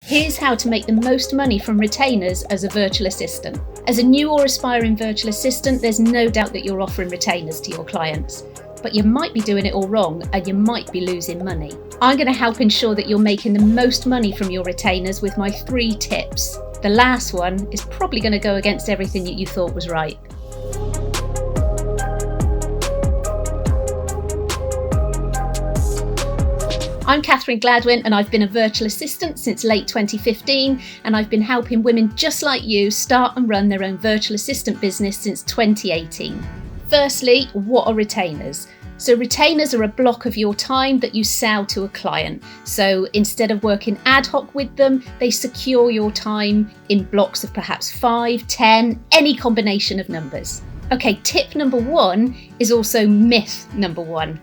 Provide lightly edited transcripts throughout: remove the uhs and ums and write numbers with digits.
Here's how to make the most money from retainers as a virtual assistant. As a new or aspiring virtual assistant, there's no doubt that you're offering retainers to your clients, but you might be doing it all wrong and you might be losing money. I'm going to help ensure that you're making the most money from your retainers with my 3 tips. The last one is probably going to go against everything that you thought was right. I'm Catherine Gladwyn and I've been a virtual assistant since late 2015, and I've been helping women just like you start and run their own virtual assistant business since 2018. Firstly, what are retainers? So retainers are a block of your time that you sell to a client. So instead of working ad hoc with them, they secure your time in blocks of perhaps 5, 10, any combination of numbers. Okay, tip number 1 is also myth number 1.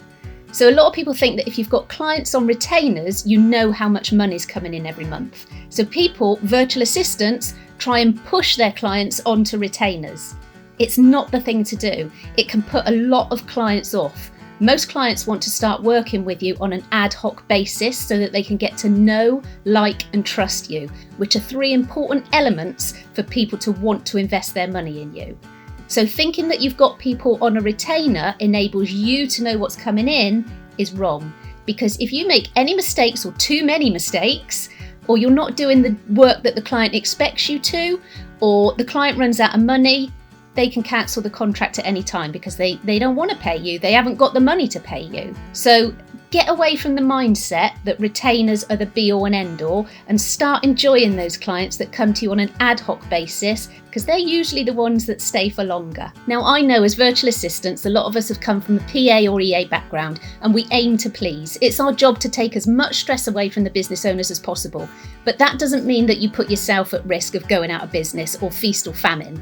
So a lot of people think that if you've got clients on retainers, you know how much money's coming in every month. So people, virtual assistants, try and push their clients onto retainers. It's not the thing to do. It can put a lot of clients off. Most clients want to start working with you on an ad hoc basis so that they can get to know, like and trust you, which are 3 important elements for people to want to invest their money in you. So thinking that you've got people on a retainer enables you to know what's coming in is wrong. Because if you make any mistakes or too many mistakes, or you're not doing the work that the client expects you to, or the client runs out of money, they can cancel the contract at any time because they don't want to pay you. They haven't got the money to pay you. So get away from the mindset that retainers are the be all and end all and start enjoying those clients that come to you on an ad hoc basis, because they're usually the ones that stay for longer. Now, I know as virtual assistants, a lot of us have come from a PA or EA background and we aim to please. It's our job to take as much stress away from the business owners as possible. But that doesn't mean that you put yourself at risk of going out of business or feast or famine.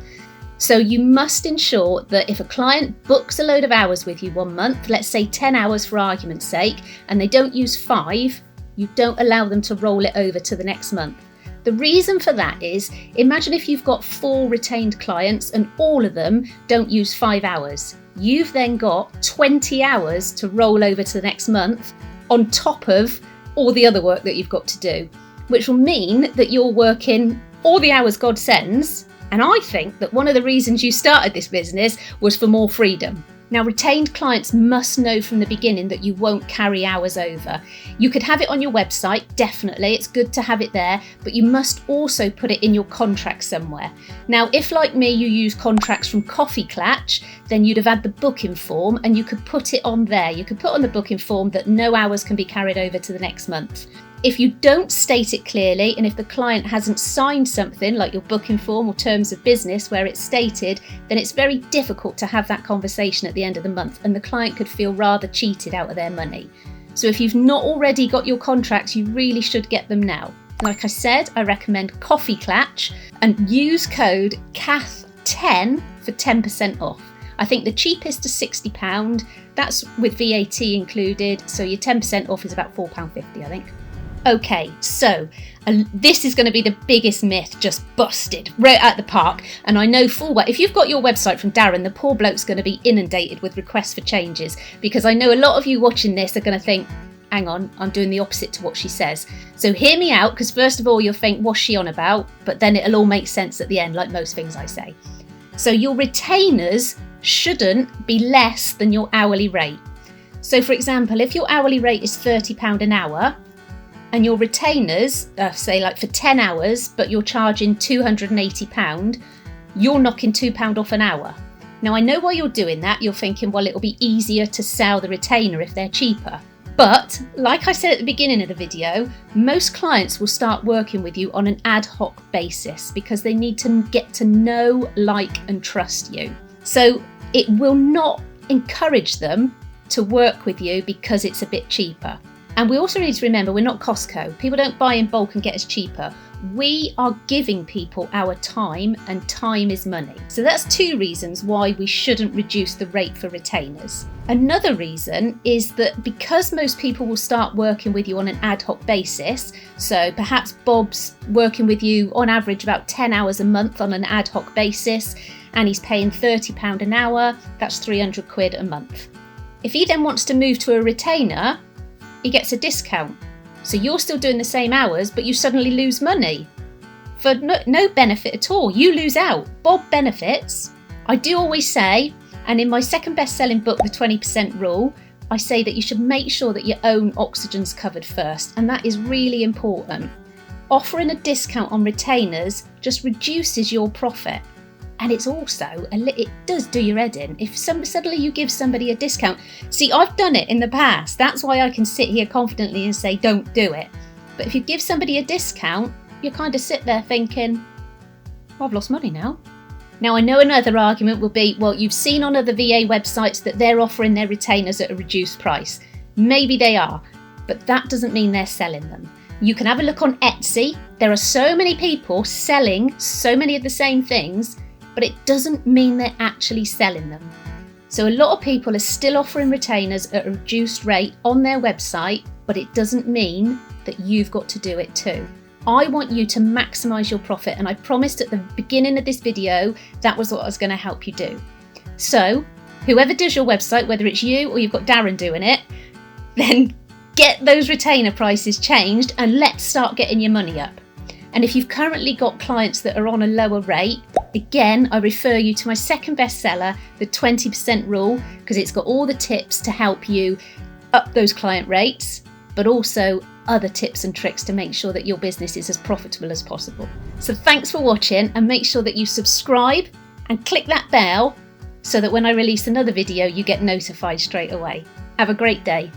So you must ensure that if a client books a load of hours with you one month, let's say 10 hours for argument's sake, and they don't use 5, you don't allow them to roll it over to the next month. The reason for that is, imagine if you've got 4 retained clients and all of them don't use 5 hours. You've then got 20 hours to roll over to the next month on top of all the other work that you've got to do, which will mean that you're working all the hours God sends. And I think that one of the reasons you started this business was for more freedom. Now, retained clients must know from the beginning that you won't carry hours over. You could have it on your website, definitely, it's good to have it there, but you must also put it in your contract somewhere. Now, if like me, you use contracts from Coffee Clatch, then you'd have had the booking form and you could put it on there. You could put on the booking form that no hours can be carried over to the next month. If you don't state it clearly, and if the client hasn't signed something like your booking form or terms of business where it's stated, then it's very difficult to have that conversation at the end of the month, and the client could feel rather cheated out of their money. So if you've not already got your contracts, you really should get them now. Like I said, I recommend Coffee Clatch and use code CATH10 for 10% off. I think the cheapest is £60, that's with VAT included, so your 10% off is about £4.50, I think. Okay, so this is going to be the biggest myth just busted right at the park, and I know full well if you've got your website from Darren, the poor bloke's going to be inundated with requests for changes, because I know a lot of you watching this are going to think, hang on, I'm doing the opposite to what she says. So hear me out, because first of all you'll think, what's she on about? But then it'll all make sense at the end, like most things I say. So your retainers shouldn't be less than your hourly rate. So for example, if your hourly rate is £30 an hour, and your retainers, say like for 10 hours, but you're charging £280, you're knocking £2 off an hour. Now I know why you're doing that. You're thinking, well, it'll be easier to sell the retainer if they're cheaper. But like I said at the beginning of the video, most clients will start working with you on an ad hoc basis because they need to get to know, like and trust you. So it will not encourage them to work with you because it's a bit cheaper. And we also need to remember, we're not Costco. People don't buy in bulk and get us cheaper. We are giving people our time, and time is money. So that's 2 reasons why we shouldn't reduce the rate for retainers. Another reason is that because most people will start working with you on an ad hoc basis, so perhaps Bob's working with you on average about 10 hours a month on an ad hoc basis, and he's paying £30 an hour, that's 300 quid a month. If he then wants to move to a retainer, he gets a discount. So you're still doing the same hours, but you suddenly lose money for no benefit at all. You lose out. Bob benefits. I do always say, and in my second best-selling book, The 20% Rule, I say that you should make sure that your own oxygen's covered first, and that is really important. Offering a discount on retainers just reduces your profit. And it's also, it does do your head in. If suddenly you give somebody a discount. See, I've done it in the past. That's why I can sit here confidently and say, don't do it. But if you give somebody a discount, you kind of sit there thinking, well, I've lost money now. Now, I know another argument will be, well, you've seen on other VA websites that they're offering their retainers at a reduced price. Maybe they are, but that doesn't mean they're selling them. You can have a look on Etsy. There are so many people selling so many of the same things, but it doesn't mean they're actually selling them. So a lot of people are still offering retainers at a reduced rate on their website, but it doesn't mean that you've got to do it too. I want you to maximise your profit, and I promised at the beginning of this video that was what I was going to help you do. So whoever does your website, whether it's you or you've got Darren doing it, then get those retainer prices changed and let's start getting your money up. And if you've currently got clients that are on a lower rate, again, I refer you to my second bestseller, The 20% Rule, because it's got all the tips to help you up those client rates, but also other tips and tricks to make sure that your business is as profitable as possible. So thanks for watching, and make sure that you subscribe and click that bell so that when I release another video, you get notified straight away. Have a great day.